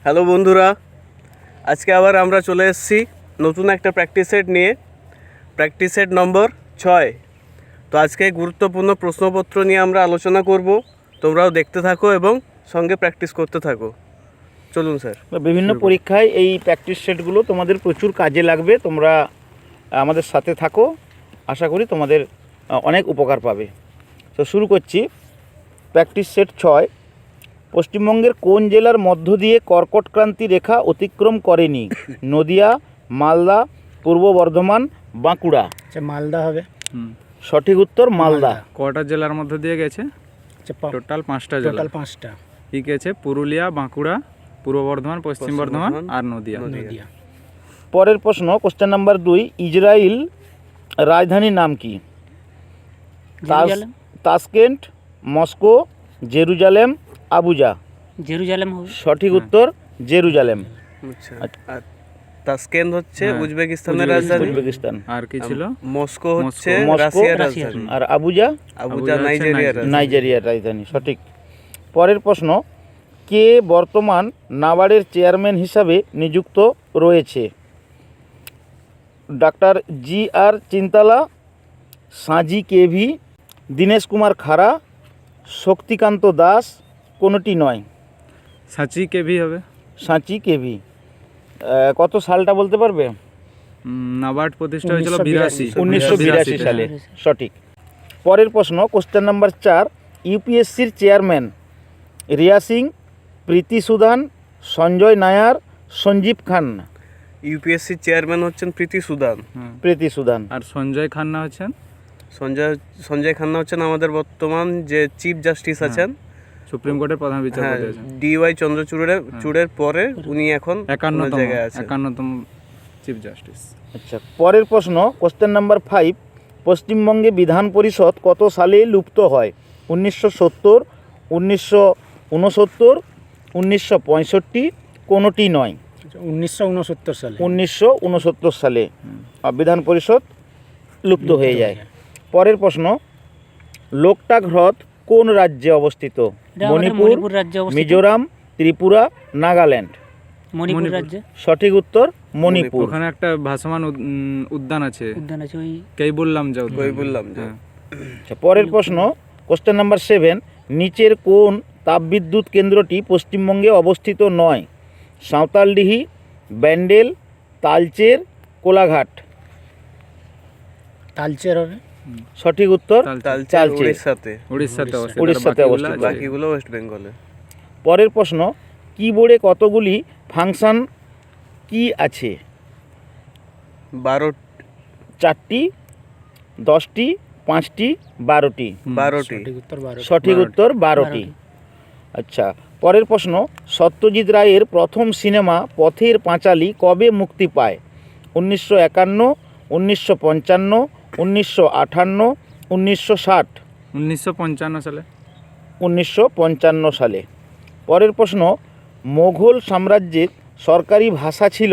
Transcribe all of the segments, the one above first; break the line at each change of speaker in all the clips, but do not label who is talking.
Hello বন্ধুরা, আজকে আবার আমরা চলে এসেছি নতুন একটা প্র্যাকটিস সেট নিয়ে। Practice set number 6। তো আজকে গুরুত্বপূর্ণ প্রশ্নপত্র নিয়ে আমরা আলোচনা করব। তোমরাও দেখতে থাকো এবং সঙ্গে প্র্যাকটিস করতে থাকো। চলুন স্যার।
বিভিন্ন পরীক্ষায় এই প্র্যাকটিস সেটগুলো তোমাদের প্রচুর কাজে লাগবে। তোমরা আমাদের সাথে থাকো, আশা করি তোমাদের অনেক উপকার পাবে। তো শুরু করছি। Practice set 6। পশ্চিমবঙ্গের কোন জেলার মধ্য দিয়ে কর্কট ক্রান্তি রেখা অতিক্রম করেনি? নদিয়া, মালদা, পূর্ব বর্ধমান, বাঁকুড়া।
আচ্ছা, মালদা হবে।
সঠিক উত্তর মালদা।
কটা জেলার মধ্যে দিয়ে গেছে? টোটাল 5টা জেলা।
টোটাল 5টা।
কি গেছে? পুরুলিয়া, বাঁকুড়া, পূর্ব বর্ধমান, পশ্চিম বর্ধমান আর নদিয়া।
পরের প্রশ্ন, কোশ্চেন নাম্বার 2। ইসরায়েল রাজধানীর নাম কি? তাশকেন্ট, মস্কো, জেরুজালেম, আবুজা।
জেরুজালেম হবে।
সঠিক উত্তর জেরুজালেম।
আচ্ছা, আর তাশকেন্ট হচ্ছে উজবেকিস্তানের রাজধানী।
উজবেকিস্তান।
আর কি ছিল?
মস্কো হচ্ছে
মস্কো,
রাশিয়ার রাজধানী।
আর আবুজা
আবুজা নাইজেরিয়ার রাজধানী।
নাইজেরিয়ার রাজধানী। সঠিক। পরের প্রশ্ন, কে বর্তমান নাবার্ডের চেয়ারম্যান হিসাবে নিযুক্ত রয়েছে? ডাক্তার জি.আর. চিন্তালা, সাজি কেভি, দীনেশ কুমার খাড়া, শক্তিকান্ত দাস, কোনোটি নয়।
সাঁচি কেভি হবে।
সাঁচি কেভি। কত সালটা বলতে পারবে?
নাবার্ড প্রতিষ্ঠা হয়েছিল
1982 সালে। সঠিক। পরের প্রশ্ন, কোশ্চেন নাম্বার 4। ইউপিএসসির chairman Riya Singh, Preeti Sudan, Sanjay Nair, Sanjeev Khanna.
UPSC chairman হচ্ছেন প্রীতি সুদান।
প্রীতি সুদান।
আর সঞ্জয় খান্না হচ্ছেন?
সঞ্জয় খান্না হচ্ছেন আমাদের বর্তমান যে চিফ জাস্টিস আছেন,
সুপ্রিম কোর্টের প্রধান বিচারপতি আছেন।
ডিওয়াই চন্দ্রচূড়ের পরে উনি এখন
51তম
জায়গায় আছেন।
51তম চিফ জাস্টিস।
আচ্ছা, পরের প্রশ্ন, কোশ্চেন নাম্বার 5। পশ্চিমবঙ্গে বিধান পরিষদ কত সালে লুপ্ত হয়? 1970, 1969, 1965, কোনোটি নয়।
1969 সালে।
1969 সালে বিধান পরিষদ লুপ্ত হয়ে যায়। পরের প্রশ্ন, লোকটাক হ্রদ কোন রাজ্যে অবস্থিত? মণিপুর, মিজোরাম, ত্রিপুরা, নাগাল্যান্ড।
মণিপুর রাজ্যে।
সঠিক উত্তর মণিপুর।
ওখানে একটা ভাসমান উদ্যান আছে।
ওই
কেই বললাম যাও।
আচ্ছা, পরের প্রশ্ন, কোশ্চেন নাম্বার 7। নিচের কোন তাপবিদ্যুৎ কেন্দ্রটি পশ্চিমবঙ্গে অবস্থিত নয়? সাঁওতালডিহি, ব্যান্ডেল, তালচের, কোলাঘাট।
তালচের হবে।
সঠিক উত্তর
তালচের উড়িষ্যাতে
অবস্থিত।
বাকিগুলো ওয়েস্ট বেঙ্গলে।
পরের প্রশ্ন, কিবোর্ডে কতগুলি ফাংশন কি আছে? 4টি, 10টি, 5টি, 12টি।
12টি।
সঠিক উত্তর 12টি। আচ্ছা, পরের প্রশ্ন, সত্যজিৎ রায়ের প্রথম সিনেমা পথের পাঁচালী কবে মুক্তি পায়? 1951, 1955, 1958, 1960।
1955 সালে।
1955 সালে। পরের প্রশ্ন, মোগল সাম্রাজ্যের সরকারি ভাষা ছিল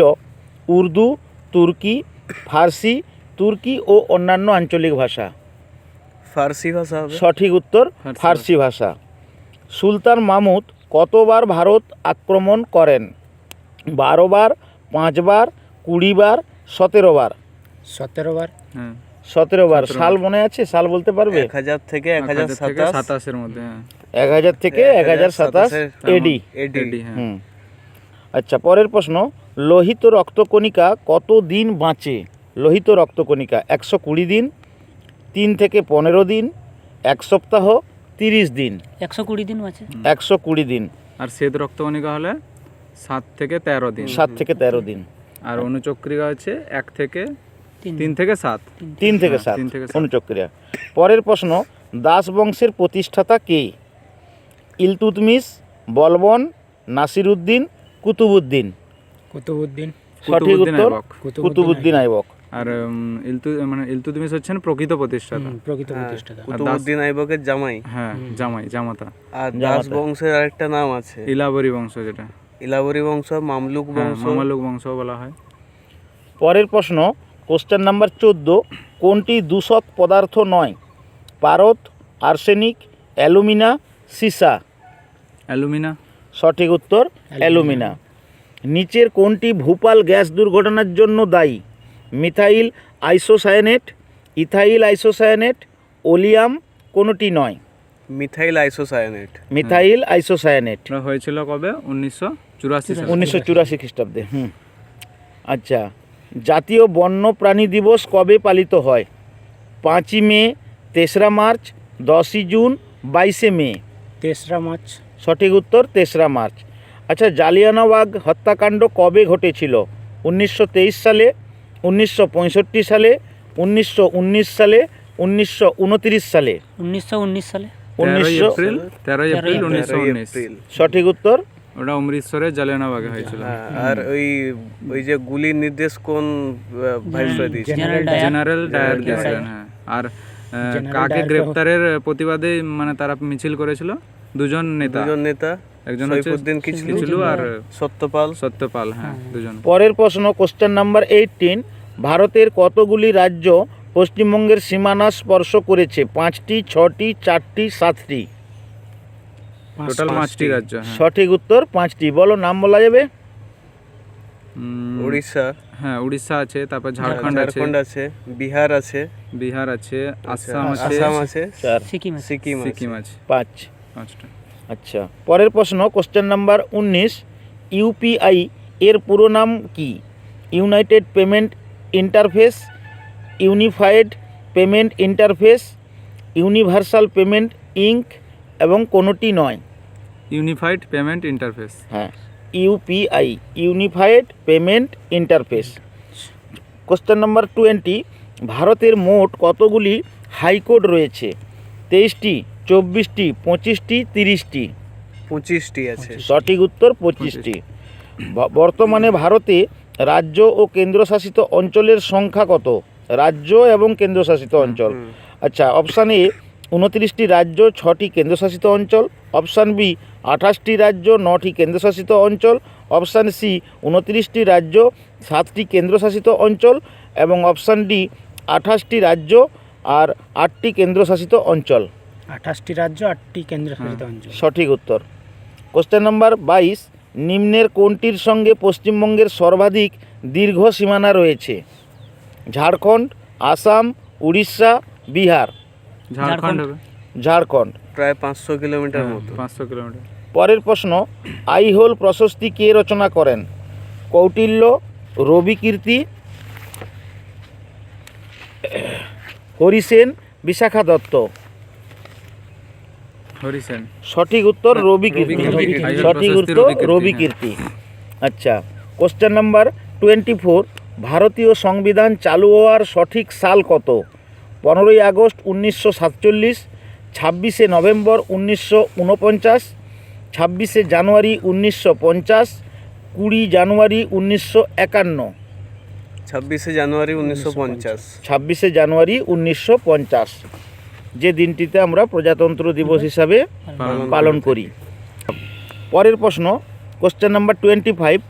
উর্দু, তুর্কি, ফার্সি, তুর্কি ও অন্যান্য আঞ্চলিক ভাষা।
ফার্সি ভাষা হবে।
সঠিক উত্তর ফার্সি ভাষা। সুলতান মাহমুদ কতবার ভারত আক্রমণ করেন? 12 বার, 5 বার, 20 বার, 17 বার।
17 বার।
17 বার। সাল মনে আছে? সাল বলতে পারবে?
1000 থেকে 1027
এর মধ্যে।
1000 থেকে 1027 এডি। আচ্ছা, পরের প্রশ্ন, লোহিত রক্তকণিকা কত দিন বাঁচে? লোহিত রক্তকণিকা 120 দিন, 3 থেকে 15 দিন, 1 সপ্তাহ, 30 দিন।
120 দিন আছে।
120 দিন।
আর শ্বেত রক্তকণিকা হলে 7 থেকে 13 দিন।
7 থেকে 13 দিন।
আর অনুচক্রিকা হচ্ছে 1 থেকে 3 থেকে 7।
3 থেকে 7 অনুচক্রিয়া। পরের প্রশ্ন, দাস বংশের প্রতিষ্ঠাতা কে? ইলতুৎমিশ, বলবন, নাসিরউদ্দিন, কুতুবউদ্দিন। সঠিক উত্তর কুতুবউদ্দিন আইবক।
আর ইলতুৎমিশ হচ্ছেন প্রকৃত প্রতিষ্ঠাতা।
কুতুবউদ্দিন আইবকের জামাই।
হ্যাঁ, জামাতা।
আর দাস বংশের আরেকটা নাম আছে,
ইলাবরী বংশ, যেটা
ইলাবরী বংশ, মামলুক
বংশ বলা হয়।
পরের প্রশ্ন, কোশ্চেন নাম্বার 14। কোনটি দূষক পদার্থ নয়? পারদ, আর্সেনিক, অ্যালুমিনা, সীসা।
অ্যালুমিনা।
সঠিক উত্তর অ্যালুমিনা। নিচের কোনটি ভোপাল গ্যাস দুর্ঘটনার জন্য দায়ী? Methyl isocyanate, ethyl isocyanate, oleum, কোনোটি নয়।
Methyl isocyanate.
মিথাইল আইসোসায়ানেট
এটা হয়েছিল কবে? 1984 সালে।
1984 খ্রিস্টাব্দে। আচ্ছা, জাতীয় বন্য প্রাণী দিবস কবে পালিত হয়? 5ই মে, 3রা মার্চ, 10ই জুন, 22শে মে।
3রা মার্চ।
সঠিক উত্তর 3রা মার্চ। আচ্ছা, জালিয়ানওয়ালাবাগ হত্যাকাণ্ড কবে ঘটেছিল? 1923 সালে, 1965 সালে, 1919 সালে, 1929 সালে।
1919 সালে।
13
1900
এপ্রিল 1919।
এপ্রিল।
সঠিক উত্তর।
ওটা অমৃতসরের জালিয়ানওয়ালাবাগে হয়েছিল।
হ্যাঁ, আর ওই যে গুলির নির্দেশ কোন ভাইসরয় দিয়েছিল?
জেনারেল ডায়ার দিয়েছিলেন। হ্যাঁ, আর কাকে গ্রেপ্তারের প্রতিবাদে মানে তারা মিছিল করেছিল? দুজন নেতা। একজন হচ্ছে
সৈফুদ্দিন
কিচলু আর সত্যপাল। হ্যাঁ, দুজন।
পরের প্রশ্ন, কোশ্চেন নাম্বার 18। ভারতের কতগুলি রাজ্য পশ্চিমবঙ্গের সীমানা স্পর্শ করেছে? 5টি, 6টি, 4টি, 7টি?
টোটাল 5টি রাজ্য। হ্যাঁ।
সঠিক উত্তর 5টি। বলো, নাম বলা যাবে?
উড়িষ্যা।
হ্যাঁ, উড়িষ্যা আছে, তারপর ঝাড়খণ্ড
আছে, বিহার আছে,
আসাম আছে,
4,
সিকিম আছে।
5।
5টা।
আচ্ছা, পরের প্রশ্ন, কোশ্চেন নাম্বার 19। ইউপিআই এর পুরো নাম কি? United payment interface, unified payment interface, universal payment inc, এবং কোনোটি নয়।
Unified payment interface.
হ্যাঁ, UPI, unified payment interface. Question number 20। ভারতের মোট কতগুলি হাইকোর্ট রয়েছে? 23টি, 24টি, 25টি, 30টি?
25টি আছে।
সঠিক উত্তর 25টি। বর্তমানে ভারতে রাজ্য ও কেন্দ্রশাসিত অঞ্চলের সংখ্যা কত? রাজ্য এবং কেন্দ্রশাসিত অঞ্চল। আচ্ছা, অপশান এ 29টি রাজ্য, 6টি কেন্দ্রশাসিত অঞ্চল। অপশান বি 28টি রাজ্য, 9টি কেন্দ্রশাসিত অঞ্চল। অপশান সি 29টি রাজ্য, 7টি কেন্দ্রশাসিত অঞ্চল। এবং অপশান ডি 28টি রাজ্য আর 8টি কেন্দ্রশাসিত অঞ্চল।
28টি রাজ্য, 8টি কেন্দ্রশাসিত অঞ্চল।
সঠিক উত্তর। Question number 22। নিম্নের কোনটির সঙ্গে পশ্চিমবঙ্গের সর্বাধিক দীর্ঘ সীমানা রয়েছে? ঝাড়খণ্ড, আসাম, উড়িষ্যা, বিহার? ঝাড়খণ্ড।
প্রায় 500 কিলোমিটার মতো।
500 কিলোমিটার।
পরের প্রশ্ন, আইহোল প্রশস্তি কে রচনা করেন? কৌটিল্য, রবিকীর্তি, হরিসেন, বিশাখা দত্ত?
হরিসেন।
সঠিক উত্তর রবিকীর্তি।
রবিকীর্তি।
সঠিক উত্তর
রবিকীর্তি।
রবিকীর্তি। আচ্ছা, কোশ্চেন নাম্বার 24। ভারতীয় সংবিধান চালু হওয়ার সঠিক সাল কত? 15ই আগস্ট 1947, 26শে নভেম্বর 1949, 26শে জানুয়ারি 1950, 20 জানুয়ারি 1951?
26শে জানুয়ারি 1950।
26শে জানুয়ারি 1950, যে দিনটিতে আমরা প্রজাতন্ত্র দিবস হিসাবে পালন করি। পরের প্রশ্ন, কোশ্চেন নাম্বার 25।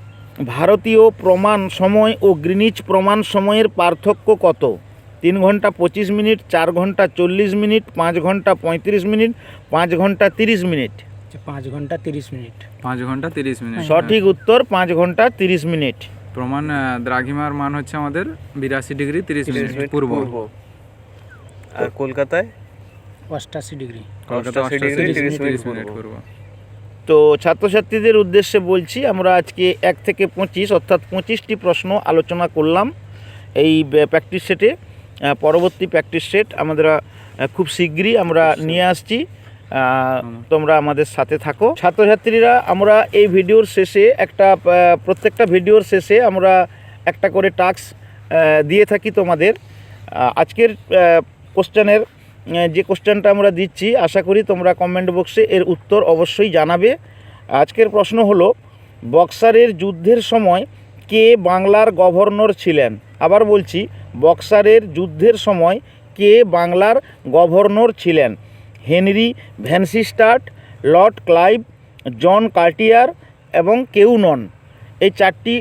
ভারতীয় প্রমাণ সময় ও গ্রিনিচ প্রমাণ সময়ের পার্থক্য কত? 3 ঘন্টা 25 মিনিট, 4 ঘন্টা 40 মিনিট, 5 ঘন্টা 35 মিনিট, 5 ঘন্টা 30 মিনিট?
5 ঘন্টা 30 মিনিট।
5 ঘন্টা 30 মিনিট।
সঠিক উত্তর 5 ঘন্টা 30 মিনিট।
প্রমাণ দ্রাঘিমার মান হচ্ছে আমাদের 82 ডিগ্রি 30 মিনিট পূর্ব।
আর কলকাতায়
88 ডিগ্রি।
কলকাতা
88 ডিগ্রি 30 মিনিট
পূর্ব।
তো ছাত্রছাত্রীদের উদ্দেশ্যে বলছি, আমরা আজকে 1 থেকে 25 অর্থাৎ 25টি প্রশ্ন আলোচনা করলাম এই প্র্যাকটিস সেটে। পরবর্তী প্র্যাকটিস সেট আমরা খুব শীঘ্রই আমরা নিয়ে আসছি, তোমরা আমাদের সাথে থাকো। ছাত্রছাত্রীরা, আমরা এই ভিডিওর শেষে প্রত্যেকটা ভিডিওর শেষে আমরা একটা করে টাস্ক দিয়ে থাকি তোমাদের। আজকের কোশ্চেনের যে কোশ্চেনটা আমরা দিচ্ছি, আশা করি তোমরা কমেন্ট বক্সে এর উত্তর অবশ্যই জানাবে। আজকের প্রশ্ন হলো, বক্সারের যুদ্ধের সময় কে বাংলার গভর্নর ছিলেন? আবার বলছি, বক্সারের যুদ্ধের সময় কে বাংলার গভর্নর ছিলেন? হেনরি ভ্যানসিস্টার্ট, লর্ড ক্লাইভ, জন কার্টিয়ার এবং কেউ নন? এই 4টি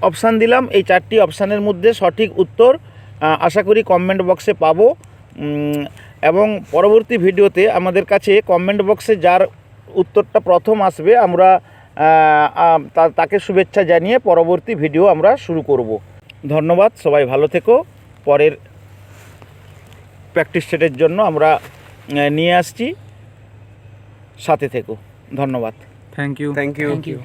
অপশান দিলাম। এই 4টি অপশানের মধ্যে সঠিক উত্তর আশা করি কমেন্ট বক্সে পাবো। এবং পরবর্তী ভিডিওতে আমাদের কাছে কমেন্ট বক্সে যার উত্তরটা প্রথম আসবে, আমরা তাকে শুভেচ্ছা জানিয়ে পরবর্তী ভিডিও আমরা শুরু করব। ধন্যবাদ, সবাই ভালো থেকো। পরের প্র্যাকটিস সেটের জন্য আমরা নিয়ে আসছি, সাথে থেকো। ধন্যবাদ।
Thank you.
Thank you.
Thank you.